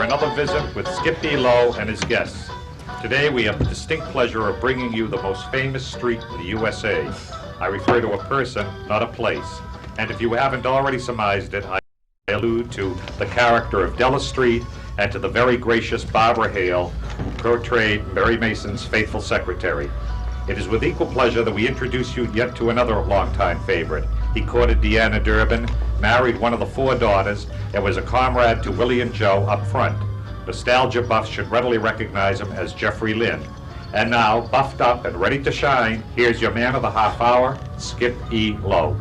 another visit with Skip E. Lowe and his guests. Today we have the distinct pleasure of bringing you the most famous street in the USA. I refer to a person, not a place. And if you haven't already surmised it, I allude to the character of Della Street and to the very gracious Barbara Hale, who portrayed Mary Mason's faithful secretary. It is with equal pleasure that we introduce you yet to another longtime favorite. He courted Deanna Durbin, married one of the 4 daughters, and was a comrade to Willie and Joe up front. Nostalgia buffs should readily recognize him as Jeffrey Lynn. And now, buffed up and ready to shine, here's your man of the half hour, Skip E. Lowe.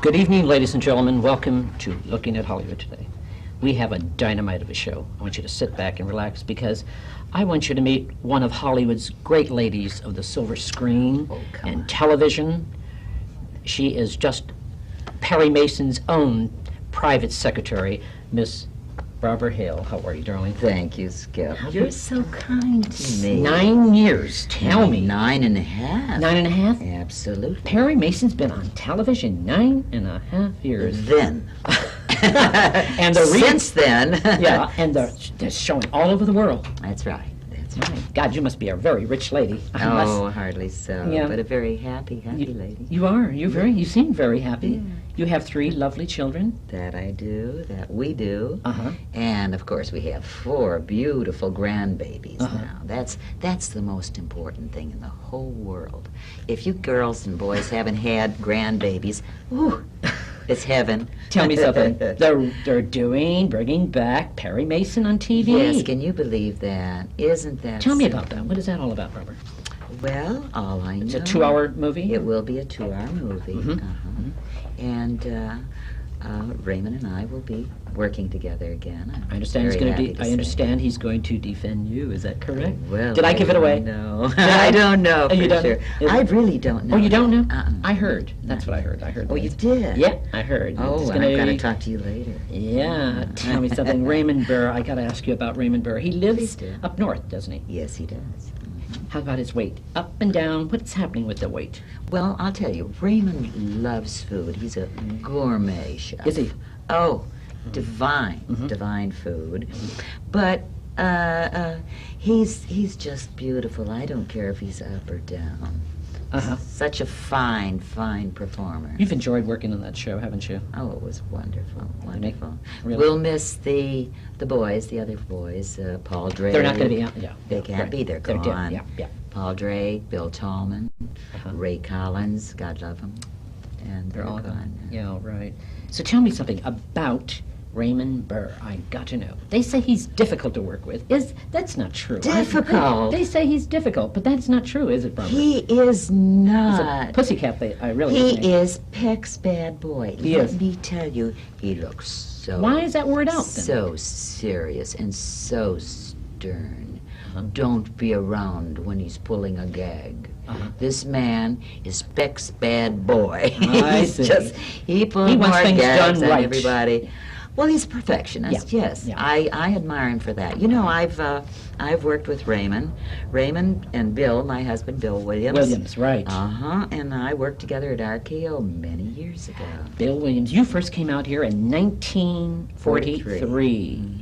Good evening, ladies and gentlemen. Welcome to Looking at Hollywood today. We have a dynamite of a show. I want you to sit back and relax because I want you to meet one of Hollywood's great ladies of the silver screen and television. She is just Perry Mason's own private secretary, Miss Barbara Hale. How are you, darling? Thank you, Skip. You're so kind to me. 9 years. Tell me. 9.5. 9.5? Absolutely. Perry Mason's been on television 9.5 years. Then. And since then. Yeah, and they're showing all over the world. That's right. That's right. God, you must be a very rich lady. Oh, hardly so. Yeah. But a very happy lady. You are. You seem very happy. Yeah. You have 3 lovely children. That I do. That we do. Uh-huh. And of course we have 4 beautiful grandbabies now. That's the most important thing in the whole world. If you girls and boys haven't had grandbabies, whew, it's heaven. Tell me something. They're bringing back Perry Mason on TV. Yes, can you believe that? Isn't that Tell me about that. What is that all about, Robert? Well, all I know... It's a 2-hour movie? It will be a 2-hour movie. Mm-hmm. And Raymond and I will be working together again. I understand he's going to defend you. Is that correct? Well, did I give it away? No, I don't know for sure. I really don't know. Oh, you don't know? I heard. That's what I heard. Oh, you did? Yeah, I heard. Oh, I'm going to talk to you later. Yeah, tell me something. Raymond Burr. I got to ask you about Raymond Burr. He lives up north, doesn't he? Yes, he does. How about his weight? Up and down? What's happening with the weight? Well, I'll tell you, Raymond loves food. He's a gourmet chef. Is he? Oh, divine food. But he's just beautiful. I don't care if he's up or down. Such a fine performer. You've enjoyed working on that show, haven't you? Oh, it was wonderful. Really? We'll miss the boys, the other boys, Paul Drake. They're not going to be out, yeah. They can't be, they're gone. Dead. Yeah. Paul Drake, Bill Tallman, Ray Collins, God love them. And they're all gone. Yeah, right. So tell me something about Raymond Burr. I got to know. They say he's difficult to work with. That's not true. Difficult? They say he's difficult, but that's not true, is it, Barbara? He is not. He's a pussycat, He is Peck's bad boy. Let me tell you, he looks so... Why is that word out, then? So serious and so stern. Don't be around when he's pulling a gag. This man is Peck's bad boy. I see. He pulls more gags than right. everybody. Well, he's a perfectionist, yes. Yeah. I admire him for that. You know, I've worked with Raymond and Bill, my husband, Bill Williams. Williams, right. And I worked together at RKO many years ago. Bill Williams. You first came out here in 1943.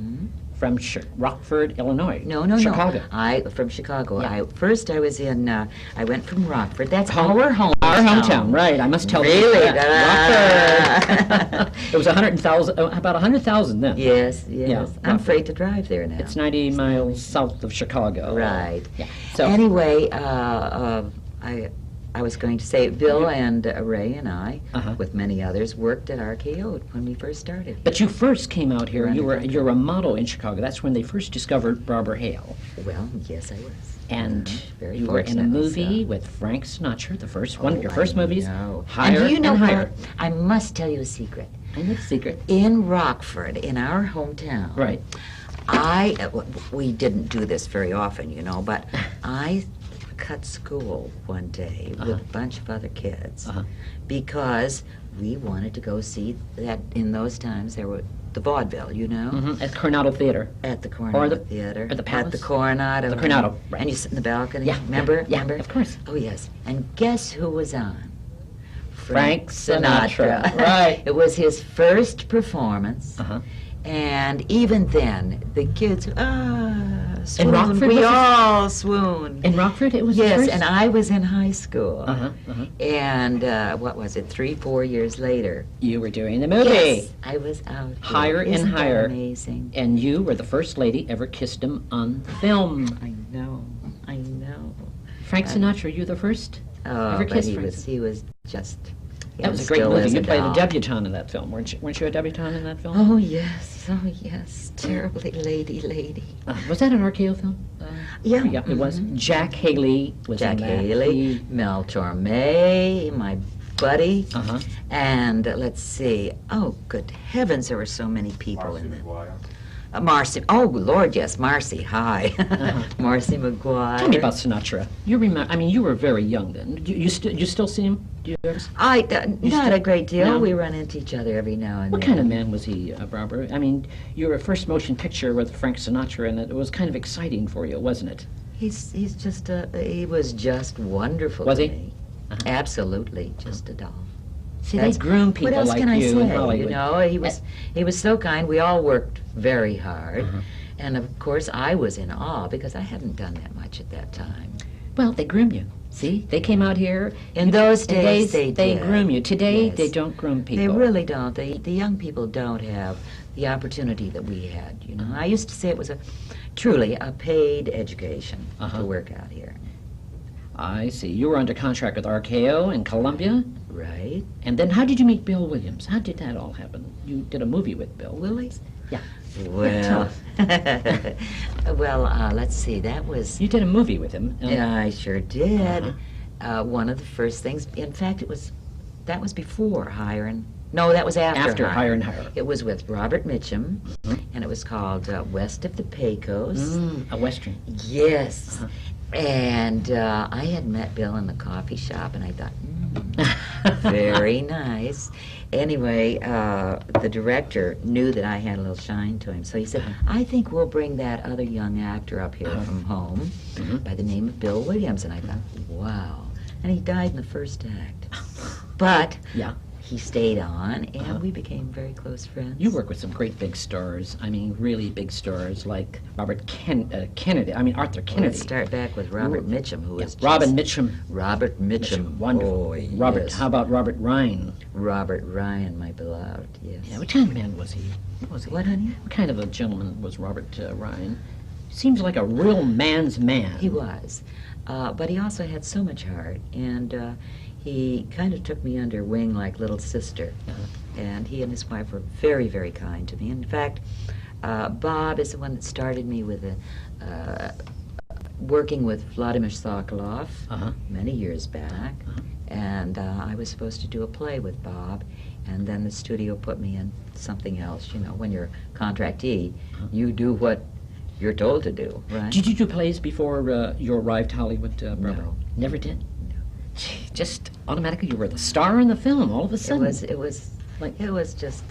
From Rockford, Illinois. No. Chicago. From Chicago. Yeah. First I was in, I went from Rockford. That's our hometown. Our hometown, right. I must tell you. Really? Rockford. It was about 100,000 then. Yes. Yeah, I'm afraid to drive there now. It's 90 miles south of Chicago. Right. Yeah. So anyway, I was going to say, Bill and Ray and I, with many others, worked at RKO when we first started. But you first came out here. You're a model in Chicago. That's when they first discovered Barbara Hale. Well, yes, I was. And you were in a movie with Frank Sinatra, the first one. Your first movies. Higher and do you know higher. What? I must tell you a secret. I know the secret. In Rockford, in our hometown. Right. We didn't do this very often, you know, but I cut school one day with a bunch of other kids because we wanted to go see that. In those times there were the vaudeville, you know, at Coronado Theater. At the Coronado Theater. Or the Palace? At the Coronado. The Coronado, right. And you sit in the balcony. Yeah. Remember? Yeah, of course. Oh yes. And guess who was on? Frank Sinatra. Right. It was his first performance. And even then, the kids, swooned. Rockford We was it? all swooned. In Rockford, it was the Yes, first? and I was in high school. Uh-huh. And what was it, 3-4 years later? You were doing the movie. Yes, I was out here. Higher and Isn't that Higher. amazing? And you were the first lady ever kissed him on film. I know. Frank Sinatra, you the first? Oh, Ever but kissed he Frank was just. That was a great movie. You played a debutante in that film. Weren't you a debutante in that film? Oh yes, terribly lady. Was that an RKO film? Yeah. Yeah, it was. Jack Haley was Jack in that. Haley, Mel Torme, my buddy, Uh-huh. and let's see. Oh, good heavens, there were so many people in it. Marcy. Oh, Lord, yes, Marcy. Hi, Marcy McGuire. Tell me about Sinatra. You remember? I mean, you were very young then. You still see him? Do you ever? Not a great deal. No? We run into each other every now and What then. kind of man was he, Barbara? I mean, your first motion picture with Frank Sinatra, and it was kind of exciting for you, wasn't it? He's just he was just wonderful Was to he? me. Uh-huh. Absolutely, just a doll. See, they groom people what else like can I you say? in Hollywood. You know, he was so kind. We all worked very hard, and of course I was in awe because I hadn't done that much at that time. Well, they groom you. See, they came out here. In those days, they did. groom you. Today, Yes. they don't groom people. They really don't. The young people don't have the opportunity that we had. You know, I used to say it was truly a paid education to work out here. I see. You were under contract with RKO in Columbia, Right. and then how did you meet Bill Williams? How did that all happen? You did a movie with Bill. Willie? Yeah. Well, let's see. That was. You did a movie with him. Yeah, I sure did. One of the first things. In fact, that was before Higher and. No, that was after Higher and Higher. It was with Robert Mitchum, and it was called West of the Pecos. A Western. Yes. And I had met Bill in the coffee shop, and I thought, very nice. Anyway, the director knew that I had a little shine to him, so he said, I think we'll bring that other young actor up here from home by the name of Bill Williams. And I thought, wow. And he died in the first act. But Yeah. he stayed on, and we became very close friends. You work with some great big stars. I mean, really big stars like Kennedy. I mean, Arthur Kennedy. Let's start back with Robert Mitchum, who was Robin Mitchum. Robert Mitchum. Wonderful. Oh, Robert. yes. How about Robert Ryan? Robert Ryan, my beloved, yes. Yeah. What kind of man was he? What, honey? What kind of a gentleman was Robert Ryan? Seems like a real man's man. He was. But he also had so much heart, and he kind of took me under wing like little sister. And he and his wife were very, very kind to me. In fact, Bob is the one that started me with working with Vladimir Sokolov many years back. And I was supposed to do a play with Bob, and then the studio put me in something else. You know, when you're a contractee, you do what you're told to do, right? Did you do plays before you arrived to Hollywood, Barbara? No. Never did? Gee, just automatically you were the star in the film all of a sudden. It was just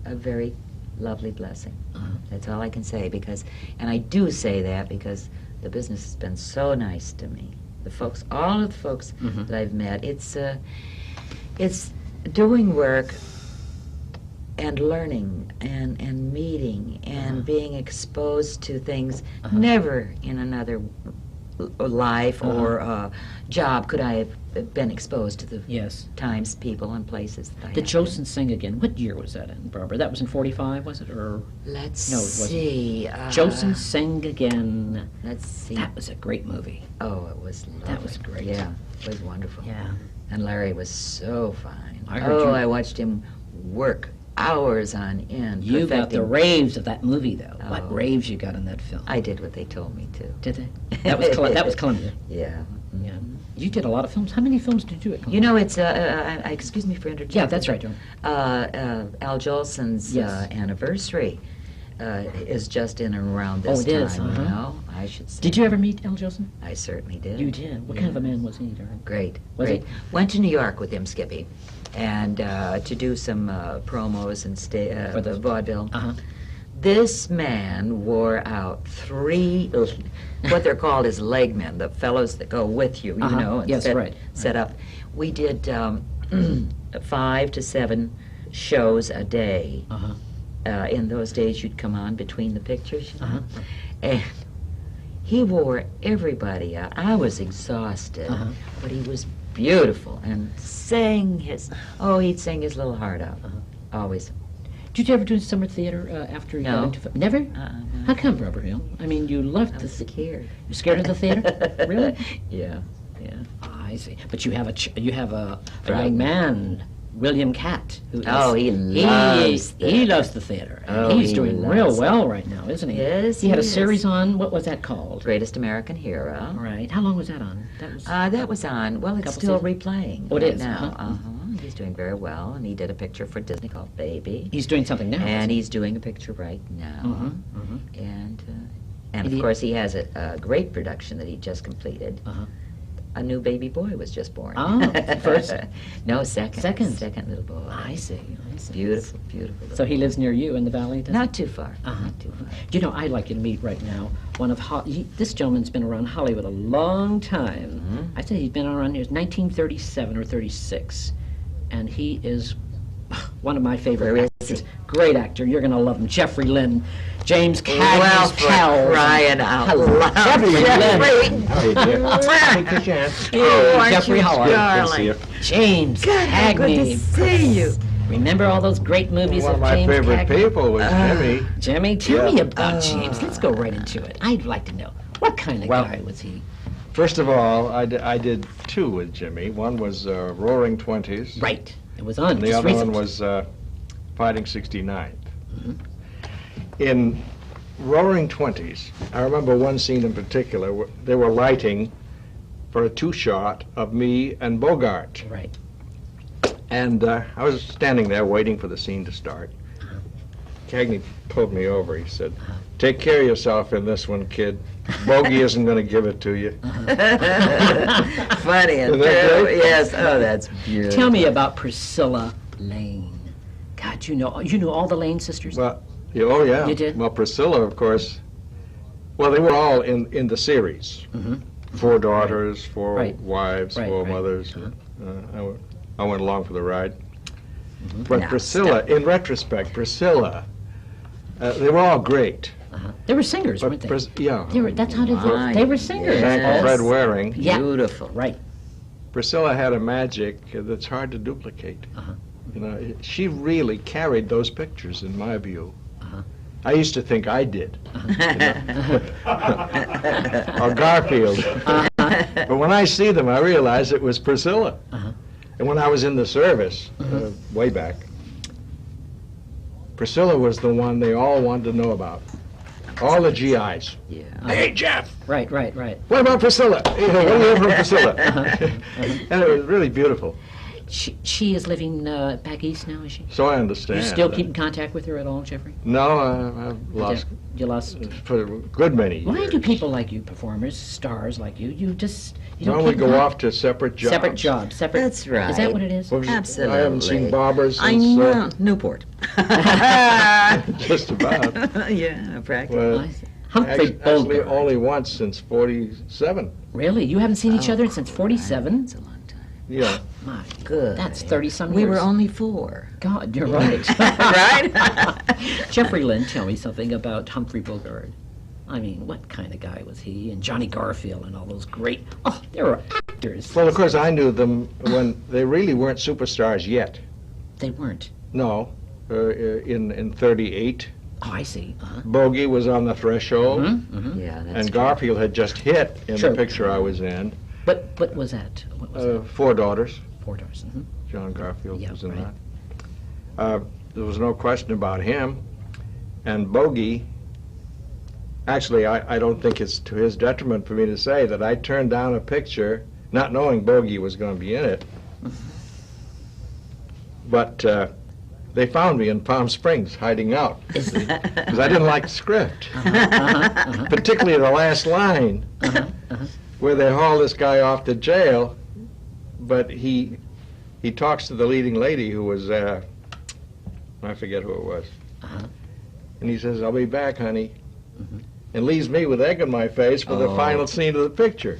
a very lovely blessing. That's all I can say, and I do say that because the business has been so nice to me. The folks, all of the folks that I've met, it's doing work and learning and meeting and being exposed to things never in another life or job could I have been exposed to the times, people, and places that I The have Jolson Sing Again, what year was that in, Barbara? That was in 45, was it? Or been. Let's No, it wasn't. see. Jolson Sing Again. Let's see. That was a great movie. Oh, it was lovely. That was great. Yeah, it was wonderful. Yeah. And Larry was so fine. I heard you- I watched him work hours on end. You got the perfecting- raves of that movie, though. Oh. What raves you got in that film? I did what they told me to. Did they? That was Columbia. Yeah. Yeah. You did a lot of films. How many films did you do at Columbia? You know, it's, excuse me for interjecting. Yeah, that's right, Joan. Al Jolson's Yes. anniversary is just in and around this Oh, it is, time, you know, I should say. Did you ever meet Al Jolson? I certainly did. You did. What kind of a man was he, darling? Great, Was great. he? Went to New York with him, Skippy, and to do some promos and For the the- vaudeville. This man wore out 3, what they're called is legmen, the fellows that go with you, you know, and Yes, set up. We did 5 to 7 shows a day. in those days you'd come on between the pictures, you know? And he wore everybody out. I was exhausted, but he was beautiful and sang he'd sing his little heart out, always. Did you ever do summer theater after you got into Never? No. How come, Robert Hale? I mean, you loved the scared. You're scared of the theater? Really? Yeah. I see. But you have a young man, William Catt, who is, he loves he loves the theater. Oh, He's he doing loves real it. well right now, isn't he? Yes, he had a he is. series on. What was that called? Greatest American Hero. Right. How long was that on? That was on. Well, it's Couple still seasons? replaying Oh, it right is? now. He's doing very well, and he did a picture for Disney called Baby. He's doing something now. And he's doing a picture right now. And of course, he has a great production that he just completed. A new baby boy was just born. Oh, first? No, second. Second little boy. I see. Beautiful, beautiful. So he lives near you in the valley, does he? Not too far. Not too far. You know, I'd like you to meet right now one of this gentleman's been around Hollywood a long time. I think he's been around here since 1937 or 36, and he is one of my favorite Where is actors. he? Great actor. You're going to love him. Jeffrey Lynn, James Well, Cagney's for pal. crying out loud. Jeffrey Lynn. Oh, Jeffrey, how are you? darling? James Good to Cagney. see you. Remember all those great movies One of of my James favorite Cagney? people was Jimmy. Jimmy, tell me Yeah. about James. Let's go right into it. I'd like to know, what kind of Well, guy was he? First of all, I did two with Jimmy. One was Roaring Twenties. Right. It was on And the just other recent. one was Fighting 69th. In Roaring Twenties, I remember one scene in particular. They were lighting for a two-shot of me and Bogart. Right. And I was standing there waiting for the scene to start. Cagney pulled me over. He said, "Take care of yourself in this one, kid. Bogey isn't going to give it to you." Funny and Isn't that true. great? Yes. Oh, that's beautiful. Tell me about Priscilla Lane. God, you know all the Lane sisters? Well, oh yeah. You did? Well, Priscilla, of course. Well, they were all in the series. Four daughters, four Right. wives, Right, four right. mothers. I went along for the ride. But Now, Priscilla, in retrospect, Priscilla, they were all great. They were singers, But weren't they? yeah. That's how they My, They were singers. Thank yes. Fred Waring. Yeah. Beautiful. Right. Priscilla had a magic that's hard to duplicate. You know, she really carried those pictures, in my view. I used to think I did, or Garfield. But when I see them, I realize it was Priscilla. And when I was in the service, way back, Priscilla was the one they all wanted to know about. All the GIs. Yeah. Hey, Jeff, Right. what about Priscilla? You know, what do you have from Priscilla? And it was really beautiful. She is living back east now, is she? So I understand. You still keep in contact with her at all, Jeffrey? No, I've lost You lost. for a good many years. Why do people like you, performers, stars like you, you don't Don't we keep go con- off to separate jobs? Separate jobs, separate. That's right. Is that what it is? Well, Absolutely. I haven't seen Barbara since I know. Newport. just about. Yeah, practically. Well, I see. Humphrey actually, Bogart. only once since '47. Really? You haven't seen each other since 47? That's a long time. Yeah. My, Good. that's 30-some years. We were only 4. God, you're right. Right? Jeffrey Lynn, tell me something about Humphrey Bogart. I mean, what kind of guy was he? And Johnny Garfield and all those great... Oh, they were actors. Well, of course, I knew them when they really weren't superstars yet. They weren't. No, in '38, Oh, I see. Bogey was on the threshold, Yeah, that's and true. Garfield had just hit in True. the picture I was in. What was that? What was that? 4 daughters. 4 Doors. Mm-hmm. John Garfield Yeah, was in right. that. There was no question about him. And Bogey, actually, I don't think it's to his detriment for me to say that I turned down a picture not knowing Bogey was going to be in it. But they found me in Palm Springs hiding out because I didn't like the script, particularly the last line where they haul this guy off to jail, but he talks to the leading lady who was I forget who it was, and he says, "I'll be back, honey," and leaves me with egg on my face for the final scene of the picture.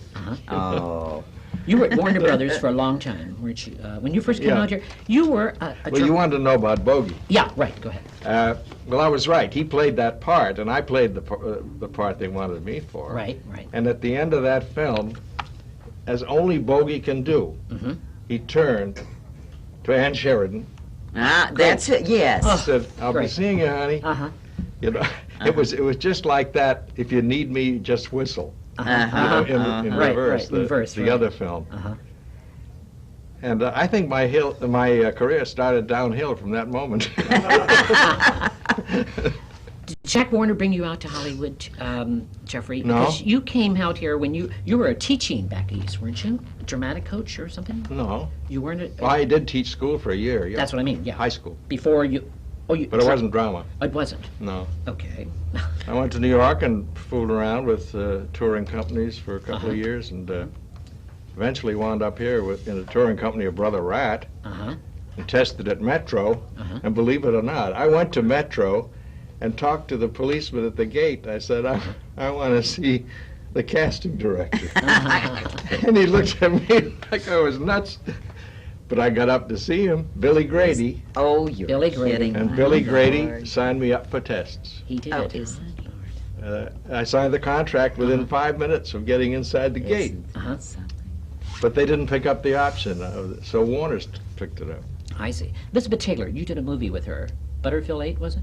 Oh. You were at Warner Brothers for a long time, weren't you? When you first came Yeah. out here, you were Well, you wanted to know about Bogey. Yeah, right. Go ahead. Well, I was right. He played that part, and I played the part they wanted me for. Right, right. And at the end of that film, as only Bogey can do, Mhm. he turned to Ann Sheridan That's it, yes. and said, "I'll be Great. seeing you, honey." Uh-huh. You know, it was just like that. If you need me, just whistle. You know, in Right, reverse, right, in reverse, the right. other film. Uh-huh. And I think my career started downhill from that moment. Did Jack Warner bring you out to Hollywood, Jeffrey? No. Because you came out here when you were teaching back east, weren't you? A dramatic coach or something? No, You weren't. well, I did teach school for a year. Yeah, That's what I mean. Yeah. high school, Before you. Oh, you. but it wasn't drama. It wasn't. No, Okay. I went to New York and fooled around with touring companies for a couple of years, and eventually wound up here in a touring company of Brother Rat, Uh-huh. and tested at Metro. Uh-huh. And believe it or not, I went to Metro and talked to the policeman at the gate. I said, I want to see the casting director. And he looked at me like I was nuts. But I got up to see him, Billy Grady, Oh, you're Billy Grady. kidding. and my Billy Grady Lord. signed me up for tests. He did. Oh, is I signed the contract within 5 minutes of getting inside the gate. Isn't Uh-huh. that something? But they didn't pick up the option, so Warner's picked it up. I see. Elizabeth Taylor, you did a movie with her. Butterfield 8, was it?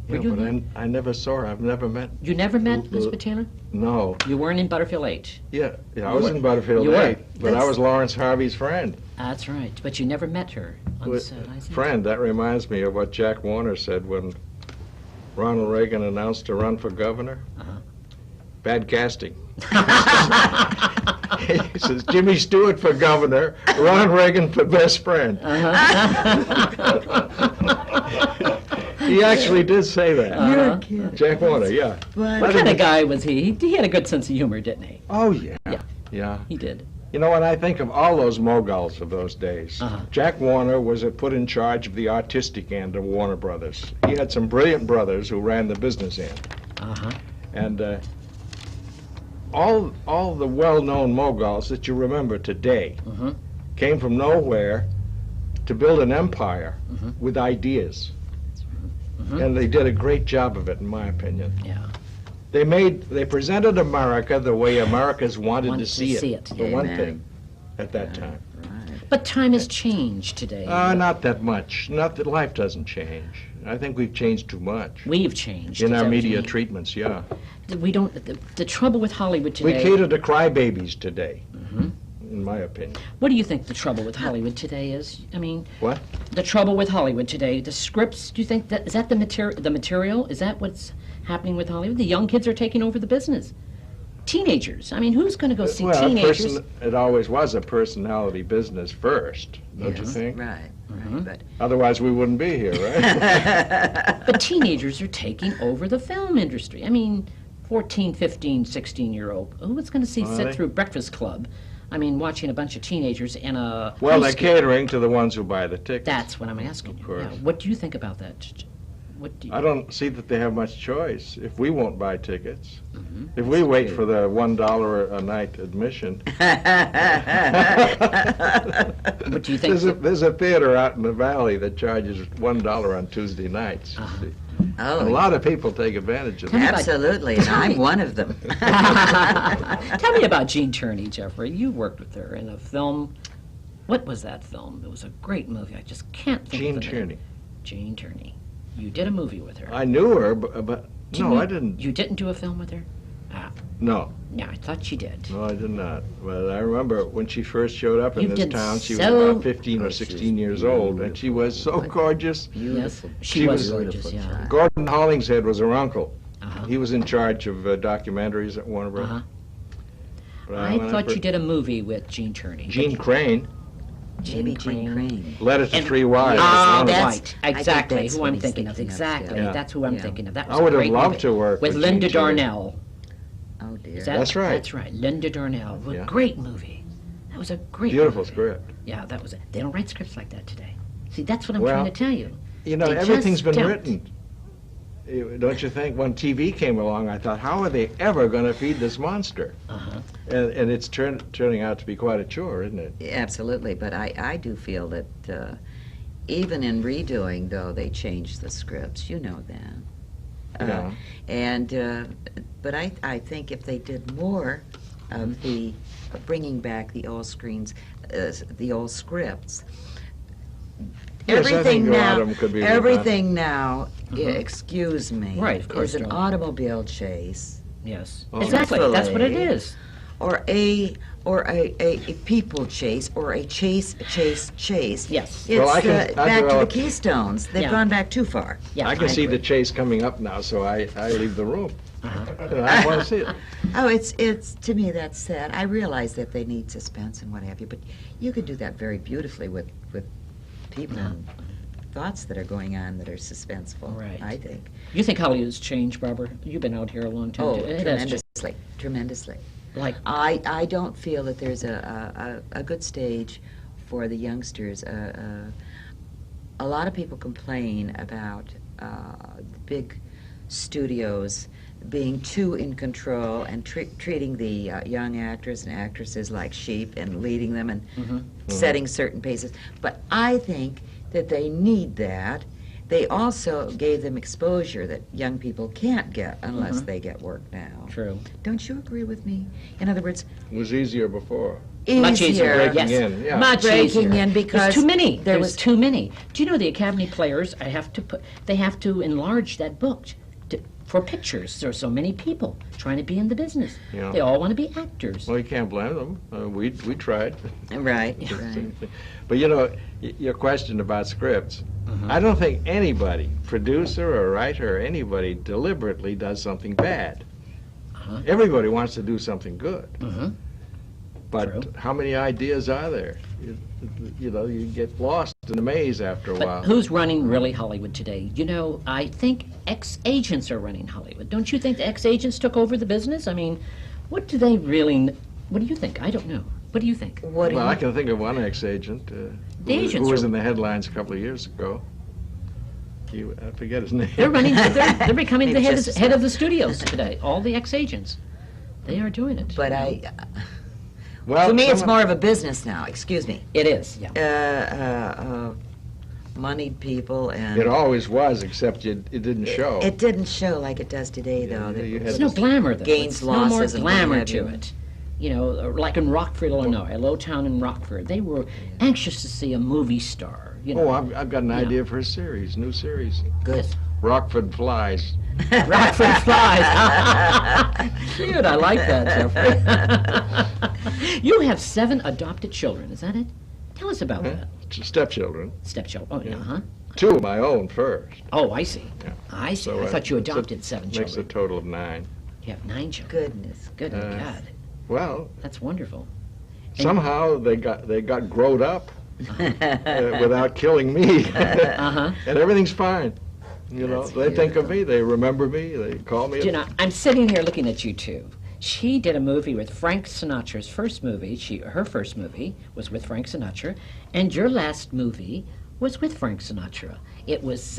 Were Yeah, you but in I never saw her. I've never met. You never met Elizabeth Taylor? No. You weren't in Butterfield 8. Yeah, I was in Butterfield You were. 8, but I was Lawrence Harvey's friend. That's right. But you never met her on set, I see. Friend, that reminds me of what Jack Warner said when Ronald Reagan announced to run for governor. Uh-huh. Bad casting. He says, Jimmy Stewart for governor, Ron Reagan for best friend. He actually did say that. You're kidding. Jack Warner, yeah. What kind of guy was he? He had a good sense of humor, didn't he? Oh, yeah. Yeah. Yeah. He did. You know, when I think of all those moguls of those days, Uh-huh. Jack Warner was put in charge of the artistic end of Warner Brothers. He had some brilliant brothers who ran the business end. Uh-huh. And all the well-known moguls that you remember today Mhm. came from nowhere to build an empire Mhm. with ideas. Mhm. And they did a great job of it, in my opinion. Yeah. They presented America the way Americans wanted to see it, for one Amen. thing, at that time. Right. But time has changed today. Not that much. Not that life doesn't change. I think we've changed too much. We've changed. In is our that what you media mean? treatments, yeah. We don't. The trouble with Hollywood We today. cater to crybabies today, Mhm. in my opinion. What do you think the trouble with Hollywood today is? I mean, What? the trouble with Hollywood today. The scripts. Do you think that is that the material? The material is that what's happening with Hollywood? The young kids are taking over the business. Teenagers. I mean, who's going to go see Well, teenagers? it always was a personality business first, don't you Yes, think? Right, Mm-hmm. right. But Otherwise, we wouldn't be here, right? But teenagers are taking over the film industry. I mean, 14, 15, 16-year-old. Who's going to Are sit they? through Breakfast Club? I mean, watching a bunch of teenagers in a Well, high they're school. catering to the ones who buy the tickets. That's what I'm asking Of you. course. Yeah. What do you think about that? What do you... I don't see that they have much choice if we won't buy tickets. Mhm. If we wait for the $1 a night admission. What do you think? There's a theater out in the valley that charges $1 on Tuesday nights. you Uh-huh. see. oh, A lot of people take advantage of Tell me that. about- absolutely, and I'm one of them. Tell me about Jean Turney, Jeffrey. You worked with her in a film. What was that film? It was a great movie. I just can't think Jean of the name. Tierney. Jean Turney. You did a movie with her. I knew her, but Didn't no, you- I didn't. You didn't do a film with her? No, Yeah, I thought you did. no, I did not. But I remember when she first showed up in You this did town, she was so- about 15 or 16 years old, and she was so gorgeous. Yes, She she was was- gorgeous, yeah. Gordon Hollingshead was her uncle. Uh-huh. He was in charge of documentaries at Warner Bros. Uh-huh. But I when thought fir- you did a movie with Jean Turney. Gene Crane, Maybe Jean Crane. Letter to And- Three Wives. Ah, One of them. that's- right. I think Exactly. that's Who what I'm he's thinking of. thinking of, Exactly. yeah. That's who I'm Yeah. thinking of. That was I would a have great loved movie. to work with with Linda Jean Turney. Darnell. Oh dear. Is that, That's right. That's right. Linda Darnell. A Yeah. great movie. That was a great Beautiful movie. script. Yeah, that was it. They don't write scripts like that today. See, that's what I'm well, trying to tell you. You know, They everything's just been don't. written. don't you think when TV came along, I thought, how are they ever going to feed this monster? And it's turning out to be quite a chore, isn't it? Absolutely, but I do feel that even in redoing, though, they changed the scripts. You know that. Yeah. But I think if they did more of the bringing back the old screens, the old scripts. Yes, I think a lot of them could be redone. Everything now, excuse me, Right, of course, is an Joan. automobile chase. Yes. Oh. Exactly. That's what it is. Or a people chase, or a chase. Yes. It's Well, I back to the developed- Keystones. They've Yeah. gone back too far. Yeah, I can see agree. the chase coming up now, so I leave the room. I want to see it. Oh, it's to me that's sad. I realize that they need suspense and what have you, but you could do that very beautifully with people and thoughts that are going on that are suspenseful. Right. I think. You think Hollywood's changed, Barbara? You've been out here a long time. Oh, too. It has changed. tremendously. Like, I don't feel that there's a good stage for the youngsters. A lot of people complain about the big studios being too in control and treating the young actors and actresses like sheep and leading them and setting certain paces. But I think that they need that. They also gave them exposure that young people can't get unless they get work now. true. Don't you agree with me? In other words, It was easier before. Much easier. Breaking Yes. in, yeah. Much Breaking easier. in because There's too many. there There's was- too many. Do you know the Academy players? They have to enlarge that book for pictures. There are so many people trying to be in the business. Yeah. They all want to be actors. Well, you can't blame them. We tried. right. But you know, your question about scripts, I don't think anybody, producer or writer or anybody, deliberately does something bad. Everybody wants to do something good. But True. how many ideas are there? You know, you get lost in the maze after a But while. who's running really Hollywood today? You know, I think ex-agents are running Hollywood. Don't you think the ex-agents took over the business? I mean, what do they really... What do you think? I don't know. What do you think? What do Well, you I can think of one ex-agent agents who was are- in the headlines a couple of years ago. I forget his name. They're running... They're becoming the Maybe just- head of the studios today. All the ex-agents. They are doing it. But Well, to me, it's some- more of a business now. Excuse me. It is, yeah. Moneyed people and It always was, except it didn't show. It didn't show like it does today, though. Yeah, that you it had There's was- no glamour, though. Gains, There's no more losses, and what glamour have to you. it. You know, like in Rockford, Illinois, a low town in Rockford, they were anxious to see a movie star. You know, Oh, I've got an idea for a series, new series. Good. Rockford Flies. Rockford Flies. Cute, I like that, Jeffrey. You have 7 adopted children, is that it? Tell us about that. Stepchildren. Stepchildren. Oh, yeah, huh? 2 of my own first. Oh, I see. Yeah. I see. So, I thought you it's a- adopted 7 Makes a children. total of 9. You have 9 children. Goodness. Good God. Well, That's wonderful. somehow they got growed up without killing me, Uh-huh. and everything's fine. You know, That's they think of beautiful. me, they remember me, they call me. Do you know, I'm sitting here looking at you two. She did a movie with Frank Sinatra's first movie. Her first movie was with Frank Sinatra, and your last movie was with Frank Sinatra. It was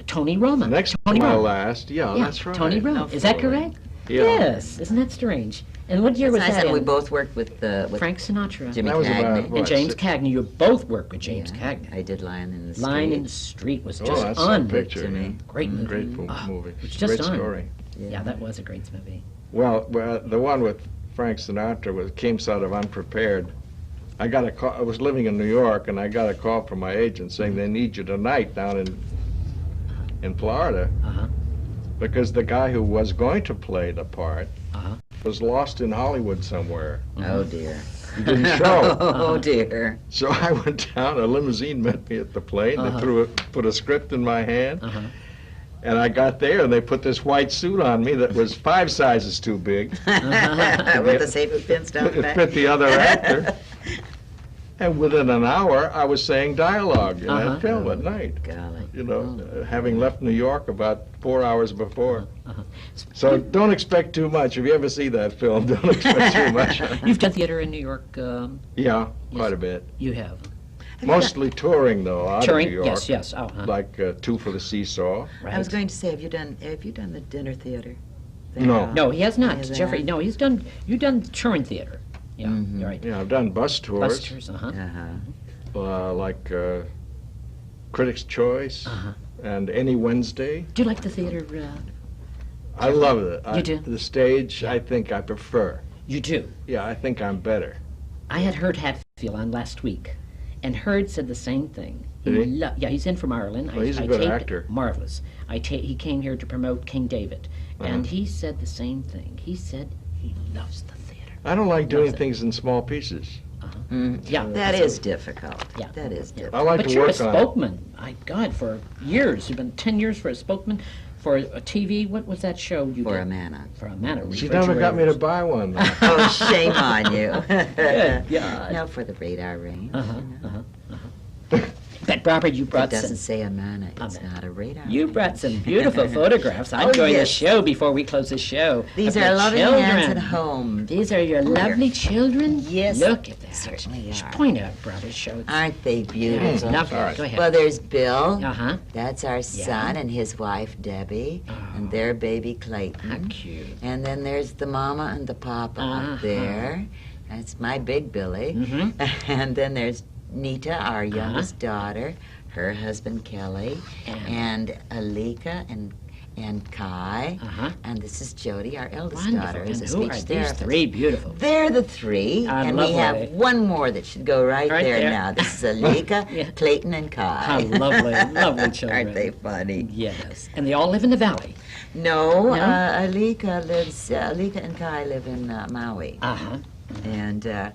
Tony Roma. Next Tony to my Roma. last, yeah, that's right. Tony Roma. Is that correct? Yeah. Yes. Isn't that strange? And what year was It's nice that? that we in? both worked with Frank Sinatra. Jimmy That was Cagney. about, And what, James six- Cagney. You both worked with James Yeah, Cagney. I did Lion in the Street. Line in the Street was Oh, just that's on. a picture. to me. yeah. Great movie. Great Oh, movie. it was just Great on. story. Yeah, that was a great movie. Well, the one with Frank Sinatra came sort of unprepared. I got a call. I was living in New York, and I got a call from my agent saying they need you tonight down in Florida Uh-huh. because the guy who was going to play the part Uh-huh. was lost in Hollywood somewhere. Oh, dear. He didn't show. Oh, dear. So I went down. A limousine met me at the plane. Uh-huh. They put a script in my hand. Uh-huh. And I got there, and they put this white suit on me that was 5 sizes too big. With the safety pins down the It back. fit the other actor. And within an hour, I was saying dialogue in Uh-huh. that film at night. Golly. You know, having left New York about 4 hours before. Uh-huh. So don't expect too much. If you ever see that film, don't expect too much. You've done theater in New York. Yeah, quite a bit. You have. Mostly touring, though, out Touring? of New York. Yes, yes. Oh, huh. Like Two for the Seesaw. Right. I was going to say, have you done the dinner theater? No. No, he has not, He has Jeffrey. not. No, you've done touring theater. Yeah, you're right. Yeah, I've done bus tours. Bus tours, uh-huh. Like Critics' Choice Uh-huh. and Any Wednesday. Do you like the theater? I love it. You do? The stage, I think I prefer. You do. Yeah, I think I'm better. I had Herd Hatfield on last week, and Herd said the same thing. Did he? Yeah, he's in from Ireland. Well, he's a good actor. Marvelous. He came here to promote King David, and he said the same thing. He said he loves the theater. I don't like doing Loves it. things in small pieces. Yeah, That is difficult. Yeah. That is Yeah. difficult. I like But to you're a work on it. spokesman. My God, for years. You've been 10 years for a spokesman for a TV. What was that show you For did? a manna. For a manna. She never got me to buy one. though. Oh, shame on you. Good God. No, for the radar range. But Robert, you It brought doesn't some. say a manna. It's manna. not a radar You range. brought some beautiful photographs. I'm Oh, enjoying the yes. show before we close the show. These of are your loving children. hands at home. These are your lovely children? Yes, Look at that. certainly Just are. point out, Robert, show it. Aren't they It's beautiful? lovely. All right. Go ahead. Well, there's Bill. Uh-huh. That's our son and his wife, Debbie, and their baby, Clayton. How cute. And then there's the mama and the papa Uh-huh. up there. That's my big Billy. Mhm. And then there's Nita, our youngest daughter, her husband, Kelly, and Alika and Kai. Uh-huh. And this is Jody, our eldest Wonderful. daughter, who's And a who speech are these therapist. three beautiful? They're the three, I and love we what have they- one more that should go right, Right there, there. now. This is Alika, Yeah. Clayton, and Kai. How lovely, lovely children. Aren't they funny? Yes. And they all live in the valley. No, No? Alika and Kai live in Maui, Uh-huh. and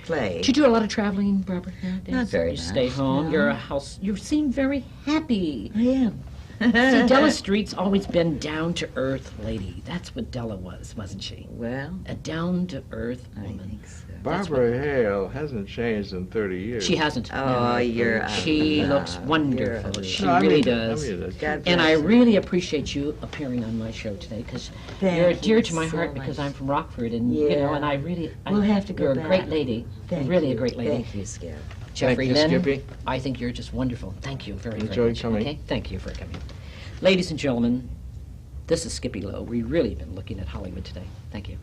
Clay. Do you do a lot of traveling, Robert, nowadays? Not very You stay much, home. no. You're a house. You seem very happy. I am. See, Della Street's always been down-to-earth lady. That's what Della was, wasn't she? Well, A down-to-earth I woman. think so. Barbara Hale hasn't changed in 30 years. She hasn't. Oh, no. you're She ugly. looks wonderful. You're She No, I really mean- does. I mean, that's- God And bless I you. really appreciate you appearing on my show today because Thank you're you dear to my so heart because much. I'm from Rockford and you know, Yeah. and I really We'll have to go you're back. a great lady. Thank really you. a great lady. Thank you, Skip. Jeffrey you, Lynn, Skippy. I think you're just wonderful. Thank you very, very Enjoyed much. coming. Okay, thank you for coming. Ladies and gentlemen, this is Skippy Lowe. We've really been looking at Hollywood today. Thank you.